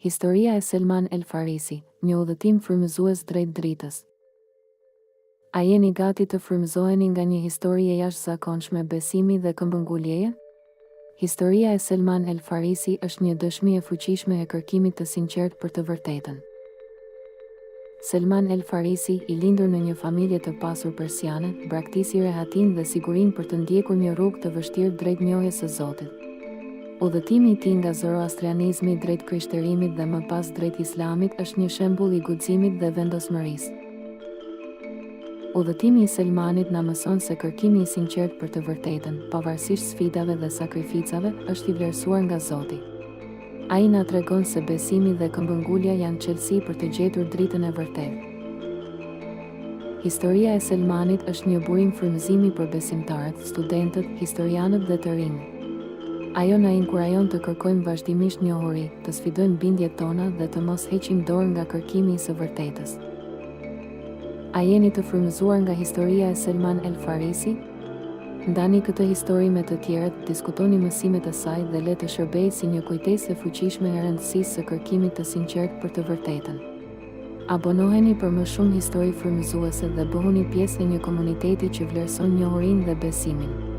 Historia e Selman El Farisi, një udhëtim frymëzues drejt dritës. A jeni gati të frymëzoheni nga një histori e jashtëzakonshme besimi dhe këmbënguljeje? Historia e Selman El Farisi është një dëshmi e fuqishme e kërkimit të sinqert për të vërtetën. Selman El Farisi, i lindur në një familje të pasur persiane, braktisi rehatin dhe sigurin për të ndjekur një rrugë të vështirë drejt njohjes së Zotit. Udhëtimi i tij nga zoroastrianizmi drejt krishterimit dhe më pas drejt islamit është një shembull i guximit dhe vendosmërisë. Udhëtimi i Selmanit na mëson se kërkimi i sinqert për të vërtetën, pavarësisht sfidave dhe sakrificave, është i vlerësuar nga Zoti. Ai na tregon se besimi dhe këmbëngulja janë çelësi për të gjetur dritën e vërtetë. Historia e Selmanit është një burim frymëzimi për besimtarët, studentët, historianët dhe të rinjt. Ajo na inkurajon të kërkojmë vazhdimisht njohuri, të sfidojmë bindjet tona dhe të mos heqim dorë nga kërkimi i së vërtetës. A jeni të frymëzuar nga historia e Selman El Farisi? Ndani këtë histori me të tjerët, diskutoni mësimet e saj dhe le të shërbejë si një kujtesë e fuqishme e rëndësisë së kërkimit të sinqert për të vërtetën. Abonoheni për më shumë histori frymëzuese dhe bëhuni pjesë e një komuniteti që vlerëson njohurinë dhe besimin.